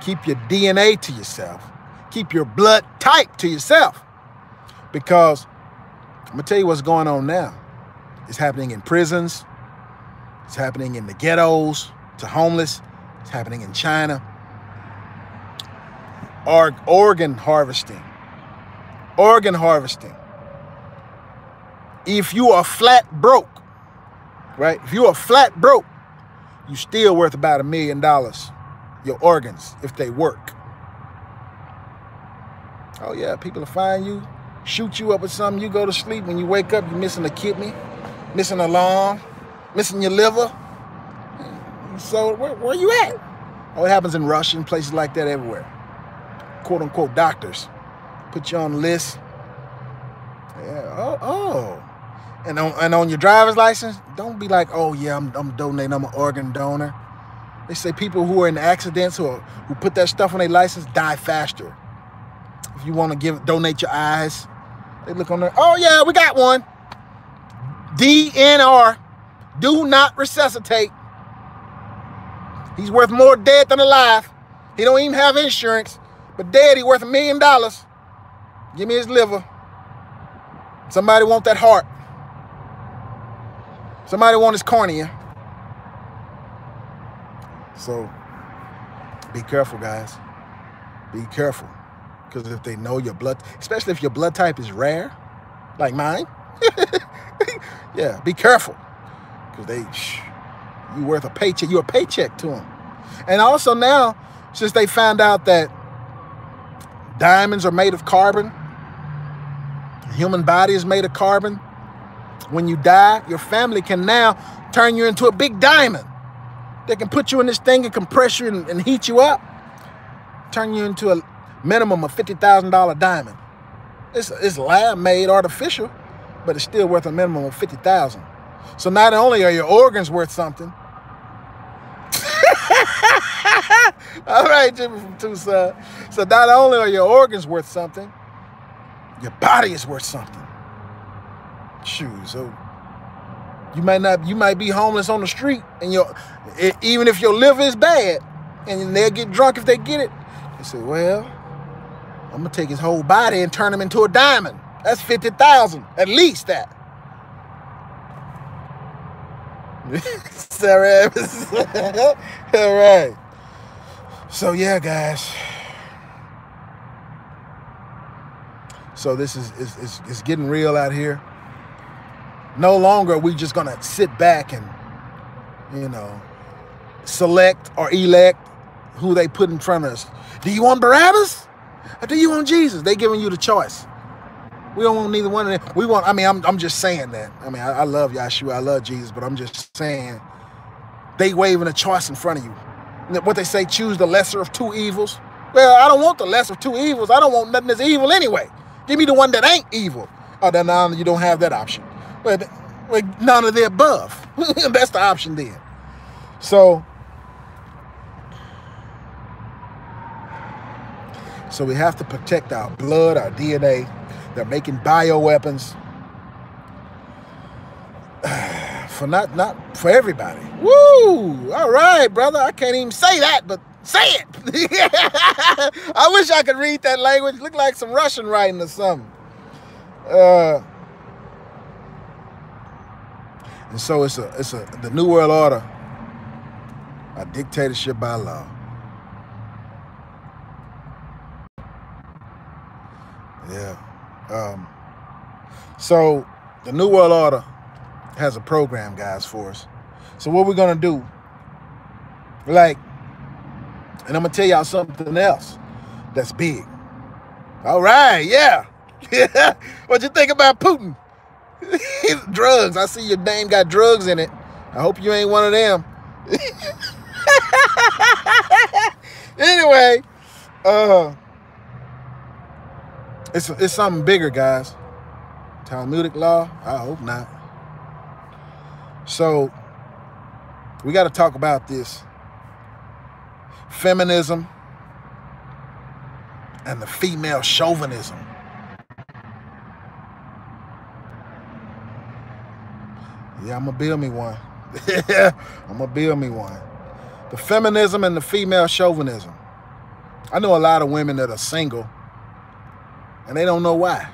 Keep your DNA to yourself. Keep your blood type to yourself. Because I'm going to tell you what's going on now. It's happening in prisons. It's happening in the ghettos to homeless. It's happening in China. Organ harvesting. Organ harvesting. If you are flat broke, right? If you are flat broke, you still worth about $1 million. Your organs, if they work. Oh yeah, people will find you, shoot you up with something, you go to sleep, when you wake up, you're missing a kidney, missing a lung, missing your liver. So where you at? Oh, it happens in Russia and places like that everywhere. Quote unquote doctors put you on the list. Yeah. Oh. And on your driver's license, don't be like, oh yeah, I'm donating, I'm an organ donor. They say people who are in accidents or who put that stuff on their license die faster. If you want to donate your eyes, they look on there. Oh yeah, we got one. DNR, do not resuscitate. He's worth more dead than alive. He don't even have insurance, but dead, he worth $1 million. Give me his liver. Somebody want that heart. Somebody want his cornea. So be careful, guys. Be careful. Because if they know your blood, especially if your blood type is rare, like mine, yeah, be careful. Because you worth a paycheck. You're a paycheck to them. And also now, since they found out that diamonds are made of carbon, the human body is made of carbon, when you die, your family can now turn you into a big diamond. They can put you in this thing and compress you and heat you up, turn you into a minimum of $50,000 diamond. It's lab-made, artificial, but it's still worth a minimum of $50,000. So not only are your organs worth something, all right, Jimmy from Tucson. So not only are your organs worth something, your body is worth something. Shoot, so you might be homeless on the street, and even if your liver is bad, and they'll get drunk if they get it. They say, well, I'm gonna take his whole body and turn him into a diamond. That's $50,000, at least that. All right. So yeah, guys. So this is getting real out here. No longer are we just gonna sit back and, select or elect who they put in front of us. Do you want Barabbas or do you want Jesus? They giving you the choice. We don't want neither one of them. I'm just saying that. I love Yahshua, I love Jesus, but I'm just saying they waving a choice in front of you. What they say, choose the lesser of two evils. Well, I don't want the lesser of two evils. I don't want nothing that's evil anyway. Give me the one that ain't evil. Oh, then now you don't have that option. But none of the above. That's the option then. So we have to protect our blood, our DNA. They're making bioweapons for not for everybody. Woo! All right, brother. I can't even say that, but say it. I wish I could read that language. Look like some Russian writing or something. And so it's the New World Order, a dictatorship by law. Yeah. So the New World Order has a program, guys, for us. So what we're gonna do, and I'm gonna tell y'all something else that's big. All right, yeah. What you think about Putin? Drugs. I see your name got drugs in it. I hope you ain't one of them. Anyway, it's something bigger, guys. Talmudic law? I hope not. So we got to talk about this feminism and the female chauvinism. Yeah, I'm gonna build me one. I'm gonna build me one. The feminism and the female chauvinism. I know a lot of women that are single and they don't know why.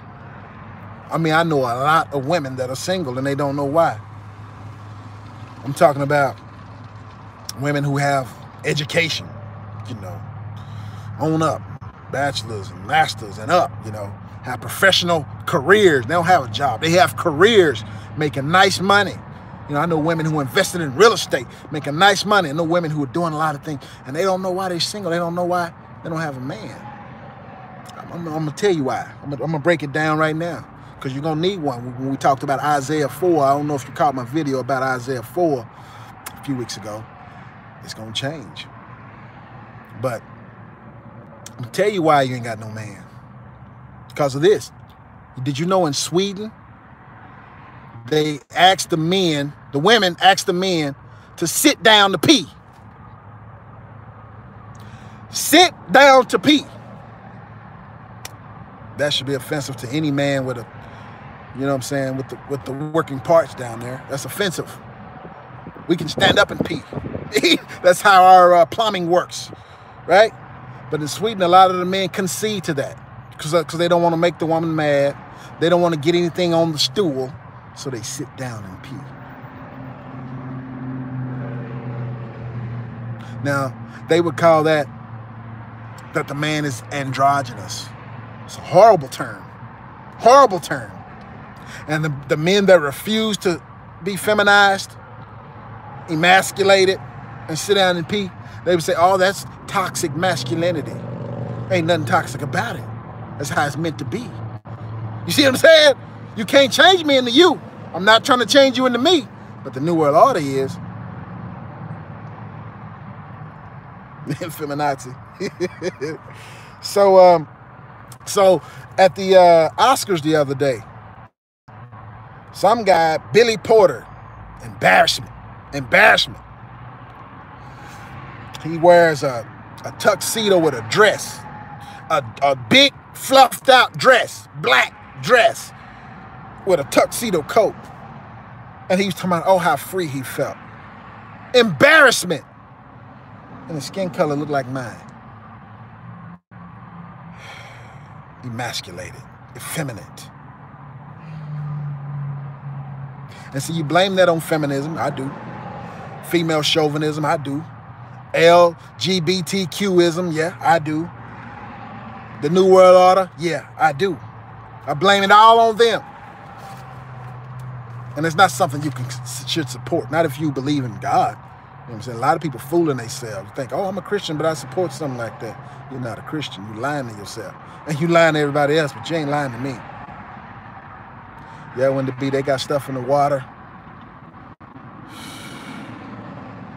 I mean, I know a lot of women that are single and they don't know why. I'm talking about women who have education, you know, on up, bachelors and masters and up, you know, have professional careers. They don't have a job. They have careers making nice money. You know, I know women who invested in real estate, making nice money. I know women who are doing a lot of things, and they don't know why they're single. They don't know why they don't have a man. I'm going to tell you why. I'm going to break it down right now, because you're going to need one. When we talked about Isaiah 4, I don't know if you caught my video about Isaiah 4 a few weeks ago. It's going to change. But I'm going to tell you why you ain't got no man. Because of this. Did you know in Sweden, they asked the men, the women asked the men to sit down to pee. Sit down to pee. That should be offensive to any man with a, you know what I'm saying, with the working parts down there. That's offensive. We can stand up and pee. That's how our plumbing works, right? But in Sweden, a lot of the men concede to that because they don't want to make the woman mad. They don't want to get anything on the stool. So they sit down and pee. Now, they would call that the man is androgynous. It's a horrible term. Horrible term. And the men that refuse to be feminized, emasculated, and sit down and pee, they would say, oh, that's toxic masculinity. Ain't nothing toxic about it. That's how it's meant to be. You see what I'm saying? You can't change me into you. I'm not trying to change you into me. But the New World Order is. Feminazi. So at the Oscars the other day, some guy, Billy Porter, embarrassment. He wears a tuxedo with a dress, a big fluffed out dress, black dress, with a tuxedo coat. And he was talking about, oh, how free he felt. Embarrassment. And his skin color looked like mine. Emasculated, effeminate. And so you blame that on feminism. I do. Female chauvinism. I do. LGBTQism. Yeah, I do. The New World Order. Yeah, I do. I blame it all on them. And it's not something you should support. Not if you believe in God. You know what I'm saying? A lot of people fooling themselves. Think, oh, I'm a Christian, but I support something like that. You're not a Christian. You're lying to yourself. And you lying to everybody else, but you ain't lying to me. Yeah, when they got stuff in the water.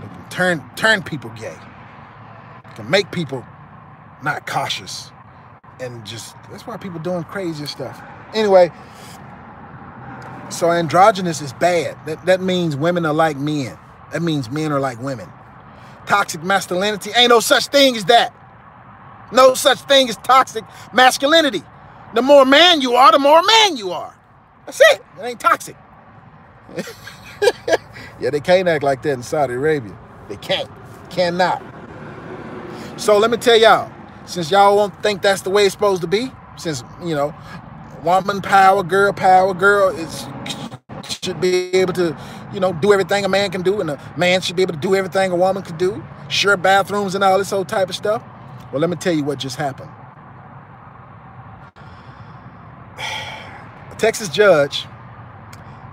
They can turn people gay. They can make people not cautious. And just, that's why people doing crazy stuff. Anyway, so androgynous is bad. That means women are like men. That means men are like women. Toxic masculinity, ain't no such thing as that. No such thing as toxic masculinity. The more man you are, the more man you are. That's it. It ain't toxic. Yeah, they can't act like that in Saudi Arabia. They can't. Cannot. So let me tell y'all, since y'all won't think that's the way it's supposed to be, since, you know, woman power, girl should be able to, you know, do everything a man can do, and a man should be able to do everything a woman can do, share bathrooms and all this whole type of stuff. Well, let me tell you what just happened. A Texas judge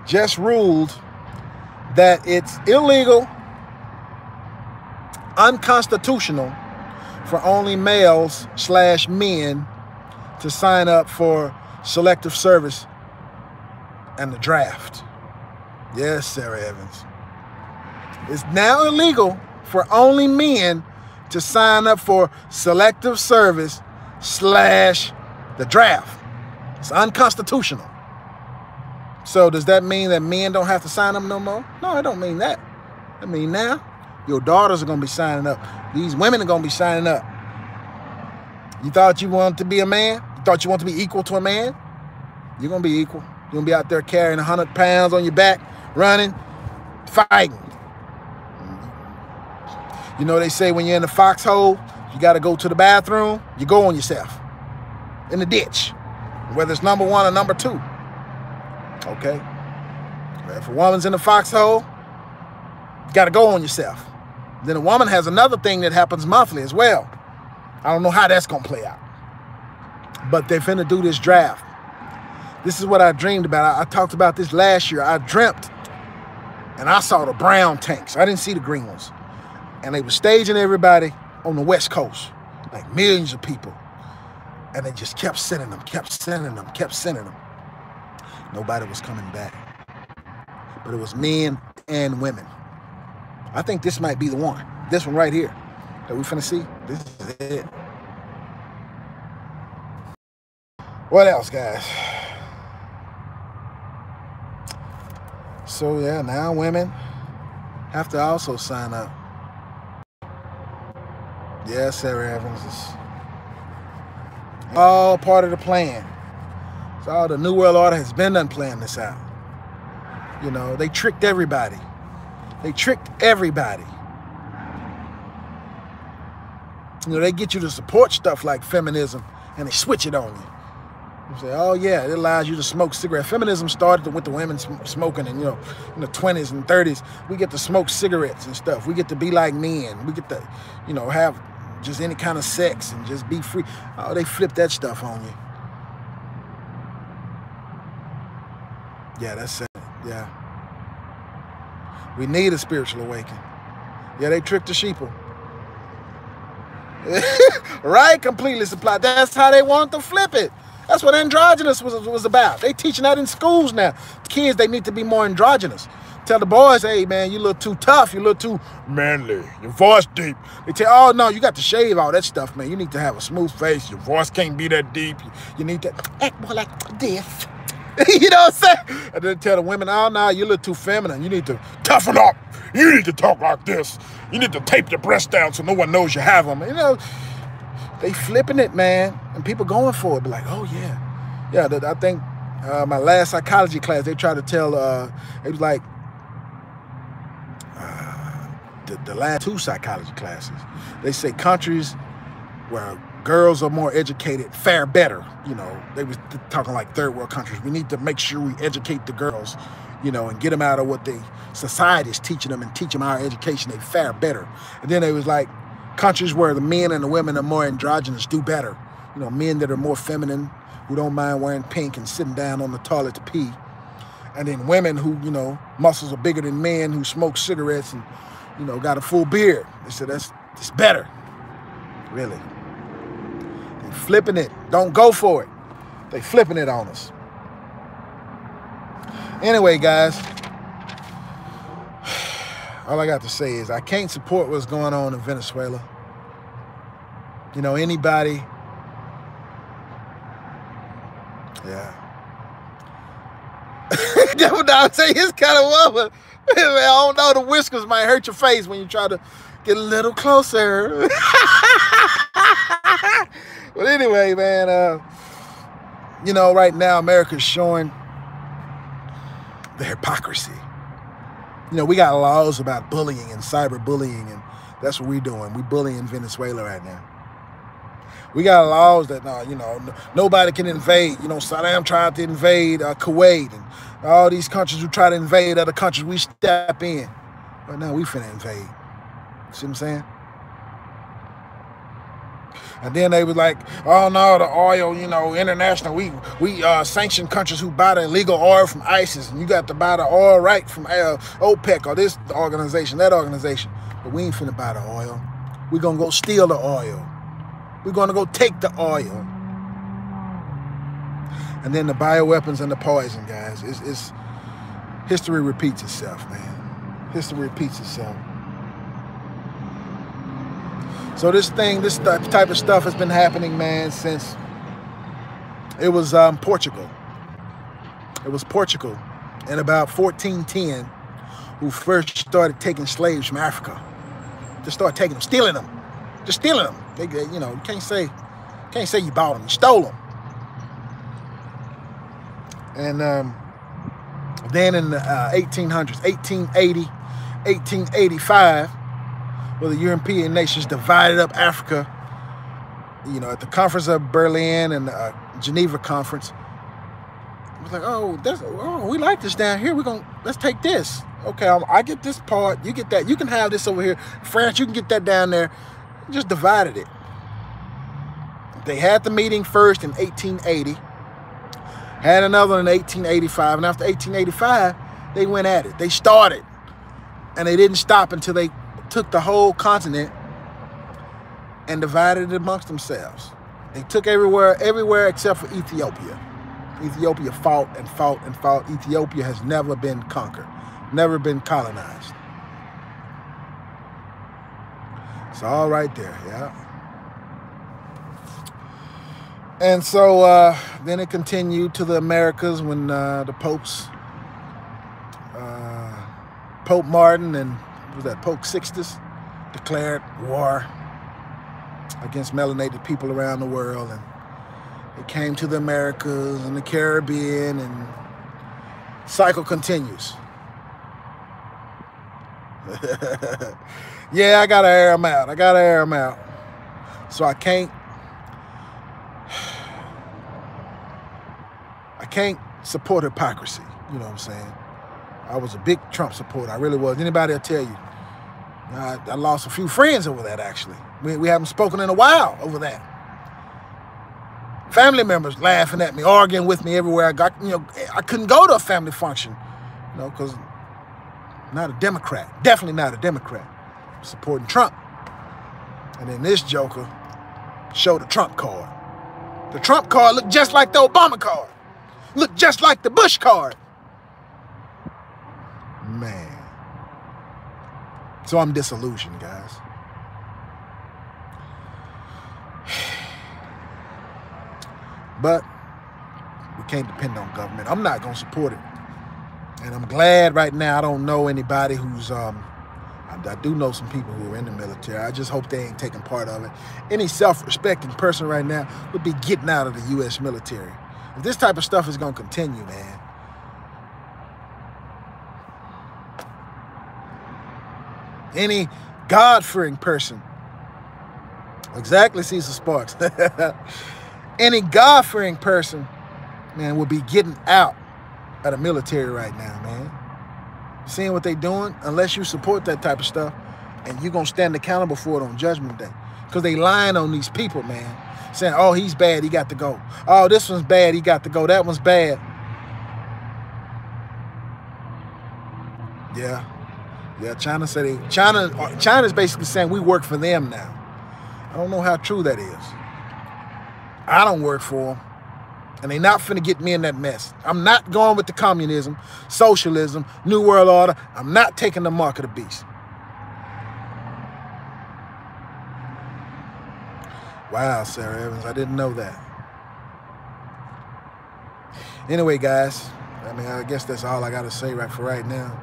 just ruled that it's illegal, unconstitutional for only males/men to sign up for selective service and the draft. Yes, Sarah Evans. It's now illegal for only men to sign up for selective service / the draft. It's unconstitutional. So does that mean that men don't have to sign up no more? No, it don't mean that. I mean, now your daughters are going to be signing up. These women are going to be signing up. You thought you wanted to be a man? You thought you want to be equal to a man? You're going to be equal. You're going to be out there carrying 100 pounds on your back, running, fighting. You know, they say when you're in the foxhole, you got to go to the bathroom, you go on yourself in the ditch, whether it's number 1 or number 2. Okay? If a woman's in the foxhole, you got to go on yourself. Then a woman has another thing that happens monthly as well. I don't know how that's going to play out. But they're finna do this draft. This is what I dreamed about. I talked about this last year. I dreamt, and I saw the brown tanks. I didn't see the green ones. And they were staging everybody on the West Coast, like millions of people. And they just kept sending them, kept sending them, kept sending them. Nobody was coming back. But it was men and women. I think this might be the one. This one right here that we finna see. This is it. What else, guys? So yeah, now women have to also sign up. Yeah, Sarah Evans is all part of the plan. So all the New World Order has been done playing this out. You know, they tricked everybody. They tricked everybody. You know, they get you to support stuff like feminism and they switch it on you. You say, oh yeah, it allows you to smoke cigarettes. Feminism started with the women smoking, and you know, in the 20s and 30s, we get to smoke cigarettes and stuff. We get to be like men. We get to, you know, have just any kind of sex and just be free. Oh, they flip that stuff on you. Yeah, that's it. Yeah. We need a spiritual awakening. Yeah, they tricked the sheeple. Right? Completely supplied. That's how they wanted to flip it. That's what androgynous was about. They teaching that in schools now. The kids, they need to be more androgynous. Tell the boys, hey, man, you look too tough. You look too manly. Your voice deep. They tell, oh, no, you got to shave all that stuff, man. You need to have a smooth face. Your voice can't be that deep. You need to act more like this. You know what I'm saying? And then tell the women, oh, no, you look too feminine. You need to toughen up. You need to talk like this. You need to tape your breasts down so no one knows you have them. You know, they flipping it, man. And people going for it. Be like, oh, yeah. Yeah, I think my last psychology class, they tried to tell, it was like, the last 2 psychology classes, they say countries where girls are more educated fare better. You know, they was talking like third world countries. We need to make sure we educate the girls, you know, and get them out of what society is teaching them and teach them our education. They fare better. And then they was like countries where the men and the women are more androgynous do better. You know, men that are more feminine, who don't mind wearing pink and sitting down on the toilet to pee. And then women who, you know, muscles are bigger than men, who smoke cigarettes and, you know, got a full beard. They said it's better. Really. They flipping it. Don't go for it. They flipping it on us. Anyway, guys, all I got to say is I can't support what's going on in Venezuela. You know, anybody. Yeah. That's what I say. It's kind of woman. I don't know, the whiskers might hurt your face when you try to get a little closer. But anyway, man, you know, right now America's showing the hypocrisy. You know, we got laws about bullying and cyberbullying, and that's what we're doing. We're bullying Venezuela right now. We got laws that, you know, nobody can invade. You know, Saddam tried to invade Kuwait, and all these countries who try to invade other countries, we step in. Right now, we finna invade. See what I'm saying? And then they was like, oh no, the oil, you know, international, we sanction countries who buy the illegal oil from ISIS, and you got to buy the oil right from OPEC or this organization, that organization. But we ain't finna buy the oil. We're gonna go steal the oil. We're gonna go take the oil. And then the bioweapons and the poison, guys. It's history repeats itself, man. History repeats itself. So this type of stuff has been happening, man, since it was Portugal. It was Portugal in about 1410 who first started taking slaves from Africa. Just started taking them, stealing them. Just stealing them. They, you know, you can't say Can't say you bought them, you stole them. And then in the 1800s, 1880, 1885, where the European nations divided up Africa, you know, at the Conference of Berlin and the Geneva Conference, it was like, oh, we like this down here. Let's take this. Okay, I get this part, you get that. You can have this over here. France, you can get that down there. Just divided it. They had the meeting first in 1880, had another in 1885, and after 1885, they went at it. They started, and they didn't stop until they took the whole continent and divided it amongst themselves. They took everywhere except for Ethiopia. Ethiopia fought and fought and fought. Ethiopia has never been conquered, never been colonized. It's all right there, yeah. And so then it continued to the Americas when the popes, Pope Martin and Pope Sixtus, declared war against melanated people around the world, and it came to the Americas and the Caribbean, and cycle continues. Yeah, I gotta air them out. So I can't support hypocrisy. You know what I'm saying? I was a big Trump supporter. I really was. Anybody will tell you. I lost a few friends over that, actually. We haven't spoken in a while over that. Family members laughing at me, arguing with me everywhere I got. You know, I couldn't go to a family function, you know, because I'm not a Democrat. Definitely not a Democrat. I'm supporting Trump. And then this joker showed the Trump card. The Trump card looked just like the Obama card. Looked just like the Bush card. Man. So I'm disillusioned, guys. But we can't depend on government. I'm not going to support it. And I'm glad right now I don't know anybody who's, I do know some people who are in the military. I just hope they ain't taking part of it. Any self-respecting person right now would be getting out of the U.S. military. If this type of stuff is going to continue, man, any God-fearing person, exactly, Cecil Sparks, any God-fearing person, man, will be getting out of the military right now, man. Seeing what they're doing, unless you support that type of stuff, and you're going to stand accountable for it on Judgment Day. Because they lying on these people, man. Saying, oh, he's bad, he got to go. Oh, this one's bad, he got to go. That one's bad. Yeah. Yeah, China's basically saying we work for them now. I don't know how true that is. I don't work for them. And they not finna get me in that mess. I'm not going with the communism, socialism, New World Order. I'm not taking the mark of the beast. Wow, Sarah Evans, I didn't know that. Anyway, guys, I mean, I guess that's all I got to say for right now.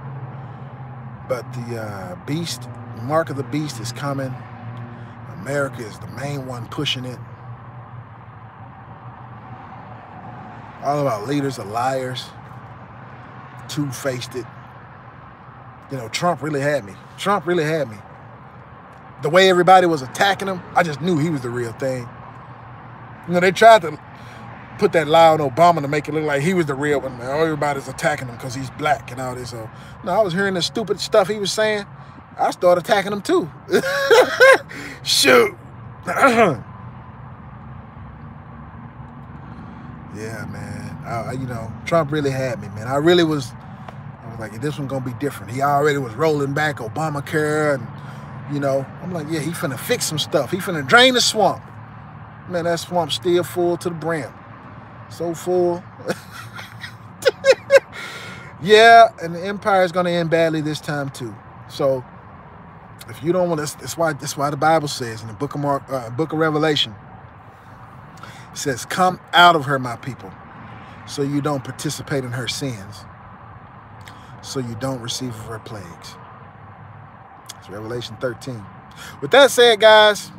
But the beast, the mark of the beast is coming. America is the main one pushing it. All of our leaders are liars, two-faced it. You know, Trump really had me. Trump really had me. The way everybody was attacking him, I just knew he was the real thing. You know, they tried to put that lie on Obama to make it look like he was the real one. Man. Everybody's attacking him because he's black and all this. So, no, I was hearing the stupid stuff he was saying. I started attacking him too. Shoot. Yeah, man. You know, Trump really had me, man. I was like, this one's going to be different. He already was rolling back Obamacare and, you know, I'm like, yeah, he finna fix some stuff. He finna drain the swamp. Man, that swamp's still full to the brim. So full. Yeah, and the empire is going to end badly this time too. So if you don't want to, that's why the Bible says in the book of Revelation, it says, come out of her, my people, so you don't participate in her sins, so you don't receive of her plagues. It's Revelation 13. With that said, guys,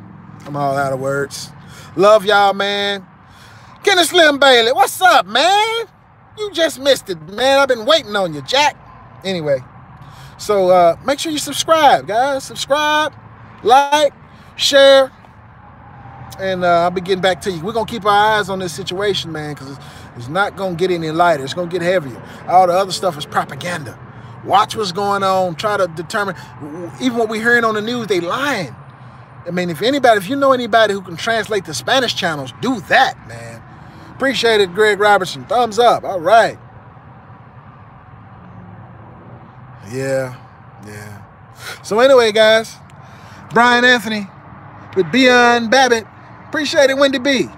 I'm all out of words. Love y'all, man. Kenny Slim Bailey, what's up, man? You just missed it, man. I've been waiting on you, Jack. Anyway, so make sure you subscribe, guys. Subscribe, like, share, and I'll be getting back to you. We're going to keep our eyes on this situation, man, because it's not going to get any lighter. It's going to get heavier. All the other stuff is propaganda. Watch what's going on. Try to determine. Even what we're hearing on the news, they lying. I mean, if you know anybody who can translate the Spanish channels, do that, man. Appreciate it, Greg Robertson. Thumbs up. All right. Yeah. So anyway, guys, Brian Anthony with Beyond Babbitt. Appreciate it, Wendy B.